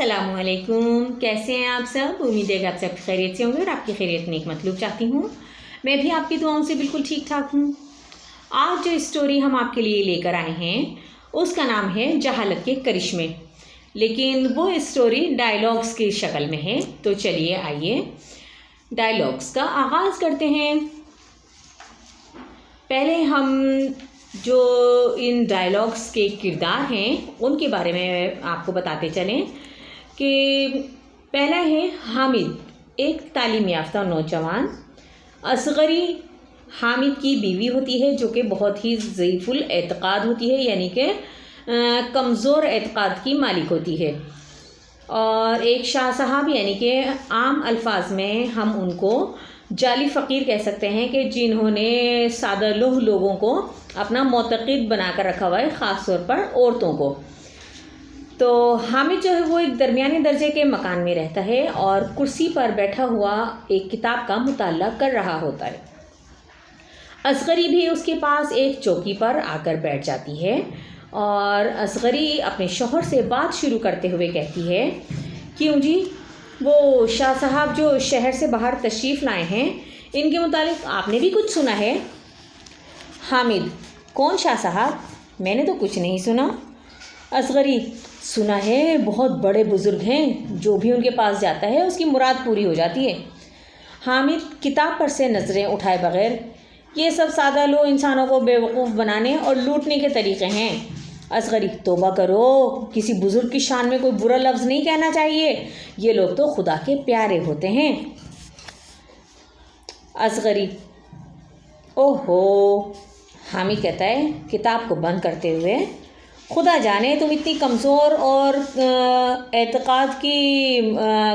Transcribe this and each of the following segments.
अस्सलाम वालेकुम। कैसे हैं आप सब? उम्मीद है कि आप सब खैरियत से होंगे और आपकी खैरियत नेक मतलूब चाहती हूँ। मैं भी आपकी दुआओं से बिल्कुल ठीक ठाक हूँ। आज जो स्टोरी हम आपके लिए लेकर आए हैं उसका नाम है जहालत के करिश्मे, लेकिन वो स्टोरी डायलॉग्स की शक्ल में है। तो चलिए आइए डायलॉग्स का आगाज़ करते हैं। पहले हम जो इन डायलॉग्स के किरदार हैं उनके बारे में आपको बताते चलें कि पहला है हामिद, एक तालीम याफ्ता नौजवान। असगरी हामिद की बीवी होती है जो कि बहुत ही ज़ईफ़ुल एतक़ाद होती है, यानी कि कमज़ोर एतक़ाद की मालिक होती है। और एक शाह साहब, यानी कि आम अल्फाज में हम उनको जाली फ़कीर कह सकते हैं कि जिन्होंने सादा लुह लोगों को अपना मोतक़िद बना कर रखा हुआ है, ख़ास तौर पर औरतों को। तो हामिद जो है वो एक दरमियाने दर्जे के मकान में रहता है और कुर्सी पर बैठा हुआ एक किताब का मुताला कर रहा होता है। असगरी भी उसके पास एक चौकी पर आकर बैठ जाती है और असगरी अपने शौहर से बात शुरू करते हुए कहती है, क्यों जी, वो शाह साहब जो शहर से बाहर तशरीफ़ लाए हैं, इनके मुतालिक आपने भी कुछ सुना है? हामिद, कौन शाह साहब? मैंने तो कुछ नहीं सुना। असगरी, सुना है बहुत बड़े बुज़ुर्ग हैं, जो भी उनके पास जाता है उसकी मुराद पूरी हो जाती है। हामिद किताब पर से नज़रें उठाए बग़ैर, ये सब सादा लोग इंसानों को बेवकूफ़ बनाने और लूटने के तरीक़े हैं। असगरी, तौबा करो, किसी बुज़ुर्ग की शान में कोई बुरा लफ्ज़ नहीं कहना चाहिए, ये लोग तो खुदा के प्यारे होते हैं। असगरी, ओहो। हामिद कहता है किताब को बंद करते हुए, खुदा जाने तुम इतनी कमज़ोर और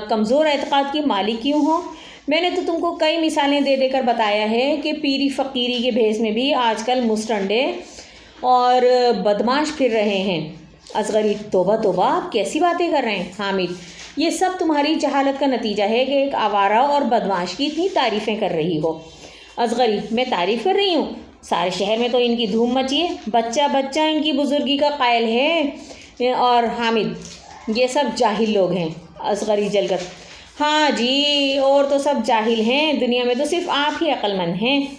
कमज़ोर एतक़ाद की मालिक क्यों हो। मैंने तो तुमको कई मिसालें दे देकर बताया है कि पीरी फ़कीरी के भेस में भी आजकल मुस्टंडे और बदमाश फिर रहे हैं। असगरी, तौबा तौबा, आप कैसी बातें कर रहे हैं? हामिद, ये सब तुम्हारी जहालत का नतीजा है कि एक आवारा और बदमाश की इतनी तारीफ़ें कर रही हो। असगरी, मैं तारीफ़ कर रही हूँ? सारे शहर में तो इनकी धूम मची है, बच्चा बच्चा इनकी बुज़ुर्गी का कायल है। और हामिद, ये सब जाहिल लोग हैं। असगरी जलकर, हाँ जी, और तो सब जाहिल हैं, दुनिया में तो सिर्फ आप ही अक्लमंद हैं।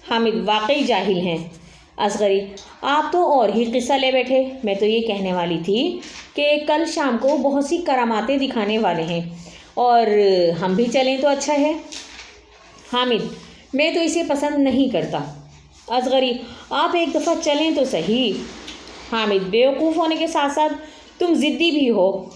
हामिद, वाकई जाहिल हैं। असगरी, आप तो और ही किस्सा ले बैठे। मैं तो ये कहने वाली थी कि कल शाम को बहुत सी करामातें दिखाने वाले हैं और हम भी चलें तो अच्छा है। हामिद, मैं तो इसे पसंद नहीं करता। असगरी, आप एक दफ़ा चलें तो सही। हामिद, बेवकूफ़ होने के साथ साथ तुम ज़िद्दी भी हो।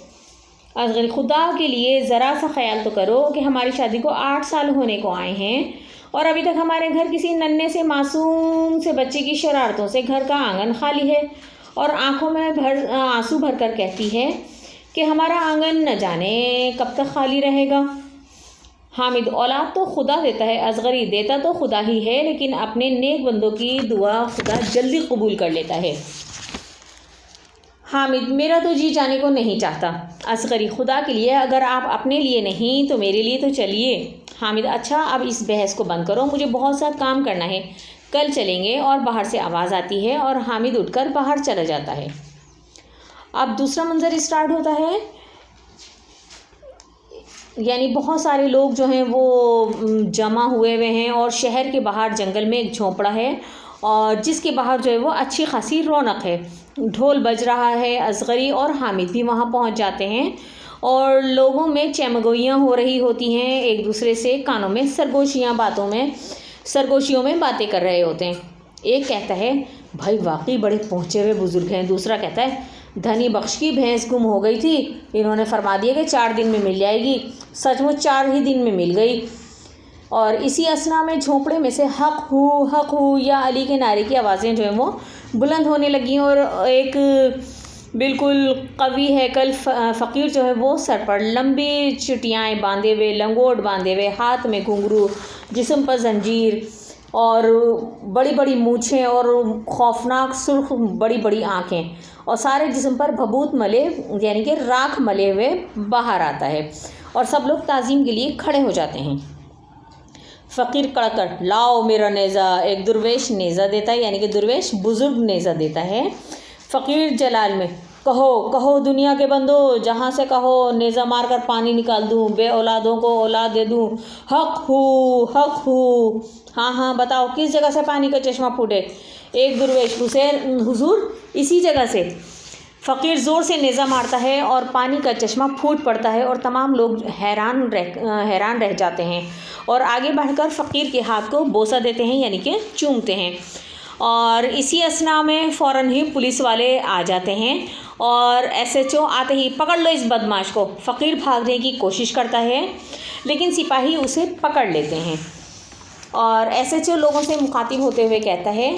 असगरी, खुदा के लिए ज़रा सा ख्याल तो करो कि हमारी शादी को 8 साल होने को आए हैं और अभी तक हमारे घर किसी नन्हे से मासूम से बच्चे की शरारतों से घर का आंगन खाली है और आंखों में आंसू भर कर कहती है कि हमारा आंगन न जाने कब तक खाली रहेगा। हामिद, औलाद तो खुदा देता है। असगरी, देता तो खुदा ही है, लेकिन अपने नेक बंदों की दुआ खुदा जल्दी कबूल कर लेता है। हामिद, मेरा तो जी जाने को नहीं चाहता। असगरी, खुदा के लिए, अगर आप अपने लिए नहीं तो मेरे लिए तो चलिए। हामिद, अच्छा अब इस बहस को बंद करो, मुझे बहुत सा काम करना है, कल चलेंगे। और बाहर से आवाज़ आती है और हामिद उठकर बाहर चला जाता है। अब दूसरा मंजर स्टार्ट होता है, यानी बहुत सारे लोग जो हैं वो जमा हुए हुए हैं और शहर के बाहर जंगल में एक झोंपड़ा है और जिसके बाहर जो है वो अच्छी खासी रौनक है, ढोल बज रहा है। असगरी और हामिद भी वहाँ पहुँच जाते हैं और लोगों में चमगोइयाँ हो रही होती हैं, एक दूसरे से कानों में सरगोशियों में बातें कर रहे होते हैं। एक कहता है, भाई वाकई बड़े पहुँचे हुए बुज़ुर्ग हैं। दूसरा कहता है, धनी बख्श की भैंस गुम हो गई थी, इन्होंने फरमा दिया कि 4 दिन में मिल जाएगी। सचमुच 4 ही दिन में मिल गई। और इसी असना में झोंपड़े में से हक हू या अली के नारे की आवाज़ें जो हैं वो बुलंद होने लगी और एक बिल्कुल कवि हैकल फ़कीर जो है वो सर पर लंबी चुटियाएँ बांधे हुए, लंगोट बांधे हुए, हाथ में घुंघरू, जिस्म पर जंजीर और बड़ी बड़ी मूँछें और खौफनाक सुर्ख बड़ी बड़ी आँखें और सारे जिस्म पर भभूत मले, यानी कि राख मले हुए बाहर आता है और सब लोग ताज़ीम के लिए खड़े हो जाते हैं। फ़कीर कड़कर, लाओ मेरा नेज़ा। एक दुर्वेश नेज़ा देता है, यानी कि दुर्वेश बुज़ुर्ग नेज़ा देता है। फ़कीर जलाल में, کہو کہو دنیا کے بندو، جہاں سے کہو نیزہ مار کر پانی نکال دوں، بے اولادوں کو اولاد دے دوں، حق ہو۔ ہاں ہاں بتاؤ کس جگہ سے پانی کا چشمہ پھوٹے؟ ایک درویش، حضور اسی جگہ سے۔ فقیر زور سے نیزہ مارتا ہے اور پانی کا چشمہ پھوٹ پڑتا ہے اور تمام لوگ حیران رہ جاتے ہیں اور آگے بڑھ کر فقیر کے ہاتھ کو بوسہ دیتے ہیں، یعنی کہ چومتے ہیں۔ اور اسی اثناء میں فوراً ہی پولیس والے آ جاتے ہیں اور SHO آتے ہی پکڑ لو اس بدماش کو۔ فقیر بھاگنے کی کوشش کرتا ہے لیکن سپاہی اسے پکڑ لیتے ہیں اور SHO لوگوں سے مخاطب ہوتے ہوئے کہتا ہے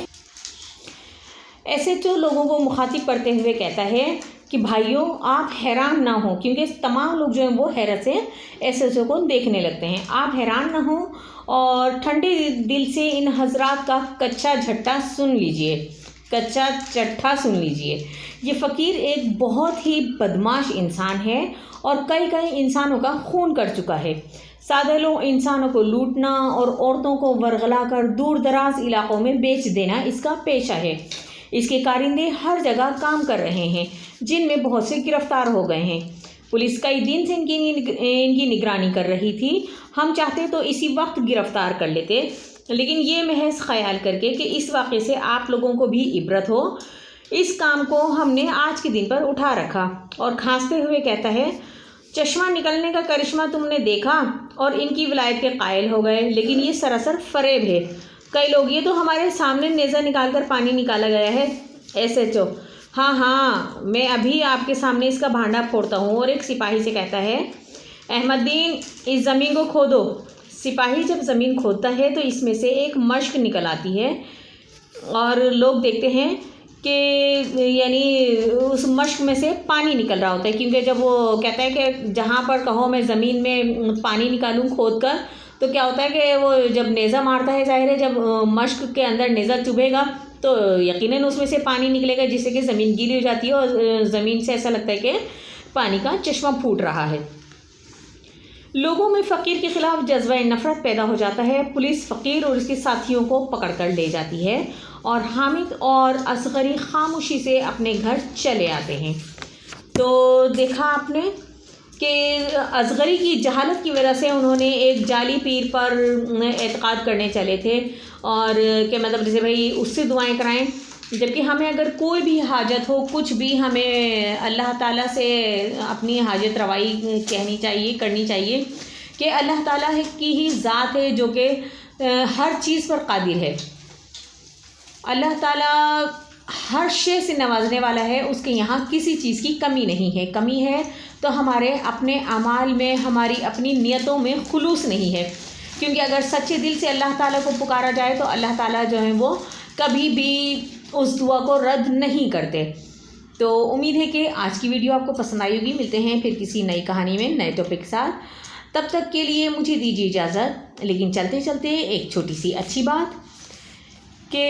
لوگوں کو مخاطب کرتے ہوئے کہتا ہے کہ بھائیوں آپ حیران نہ ہوں، کیونکہ تمام لوگ جو ہیں وہ حیرت سے SHO کو دیکھنے لگتے ہیں۔ آپ حیران نہ ہوں اور ٹھنڈے دل سے ان حضرات کا کچا چٹھا سن لیجئے۔ یہ فقیر ایک بہت ہی بدماش انسان ہے اور کئی انسانوں کا خون کر چکا ہے۔ سادہ لوگ انسانوں کو لوٹنا اور عورتوں کو ورغلا کر دور دراز علاقوں میں بیچ دینا اس کا پیشہ ہے۔ اس کے کارندے ہر جگہ کام کر رہے ہیں، جن میں بہت سے گرفتار ہو گئے ہیں۔ پولیس کئی دن سے ان کی نگرانی کر رہی تھی۔ ہم چاہتے تو اسی وقت گرفتار کر لیتے، لیکن یہ محض خیال کر کے کہ اس واقعے سے آپ لوگوں کو بھی عبرت ہو، اس کام کو ہم نے آج کے دن پر اٹھا رکھا۔ اور کھانستے ہوئے کہتا ہے چشمہ نکلنے کا کرشمہ تم نے دیکھا اور ان کی ولایت کے قائل ہو گئے، لیکن یہ سراسر فریب ہے۔ کئی لوگ یہ تو ہمارے سامنے نیزہ نکال کر پانی نکالا گیا ہے۔ SHO ہاں میں ابھی آپ کے سامنے اس کا بھانڈا پھوڑتا ہوں۔ اور ایک سپاہی سے کہتا ہے احمد دین اس زمین کو کھودو۔ سپاہی جب زمین کھودتا ہے تو اس میں سے ایک مشک نکل آتی ہے اور لوگ دیکھتے ہیں کہ یعنی اس مشک میں سے پانی نکل رہا ہوتا ہے، کیونکہ جب وہ کہتا ہے کہ جہاں پر کہو میں زمین میں پانی نکالوں کھود کر، تو کیا ہوتا ہے کہ وہ جب نیزہ مارتا ہے، ظاہر ہے جب مشک کے اندر نیزہ چبھے گا تو یقیناً اس میں سے پانی نکلے گا، جس سے کہ زمین گیلی ہو جاتی ہے اور زمین سے ایسا لگتا ہے کہ پانی کا چشمہ پھوٹ رہا ہے۔ لوگوں میں فقیر کے خلاف جذبہ نفرت پیدا ہو جاتا ہے۔ پولیس فقیر اور اس کے ساتھیوں کو پکڑ کر لے جاتی ہے اور حامد اور اصغری خاموشی سے اپنے گھر چلے آتے ہیں۔ تو دیکھا آپ نے کہ اصغری کی جہالت کی وجہ سے انہوں نے ایک جعلی پیر پر اعتقاد کرنے چلے تھے اور کہ مطلب جیسے بھائی اس سے دعائیں کرائیں، جبکہ ہمیں اگر کوئی بھی حاجت ہو، کچھ بھی، ہمیں اللہ تعالیٰ سے اپنی حاجت روائی کرنی چاہیے کہ اللہ تعالیٰ کی ہی ذات ہے جو کہ ہر چیز پر قادر ہے۔ اللہ تعالیٰ ہر شے سے نوازنے والا ہے، اس کے یہاں کسی چیز کی کمی نہیں ہے۔ کمی ہے تو ہمارے اپنے اعمال میں، ہماری اپنی نیتوں میں خلوص نہیں ہے، کیونکہ اگر سچے دل سے اللہ تعالیٰ کو پکارا جائے تو اللہ تعالیٰ جو ہے وہ کبھی بھی اس دعا کو رد نہیں کرتے۔ تو امید ہے کہ آج کی ویڈیو آپ کو پسند آئی ہوگی۔ ملتے ہیں پھر کسی نئی کہانی میں نئے ٹاپک کے ساتھ، تب تک کے لیے مجھے دیجیے اجازت۔ لیکن چلتے چلتے ایک چھوٹی سی اچھی بات کہ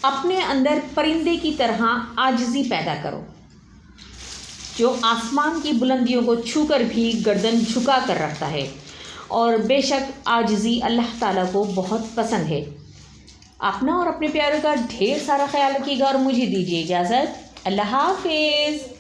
اپنے اندر پرندے کی طرح عاجزی پیدا کرو، جو آسمان کی بلندیوں کو چھو کر بھی گردن جھکا کر رکھتا ہے، اور بے شک عاجزی اللہ تعالیٰ کو بہت پسند ہے۔ اپنا اور اپنے پیاروں کا ڈھیر سارا خیال رکھیے گا اور مجھے دیجیے اجازت۔ اللہ حافظ۔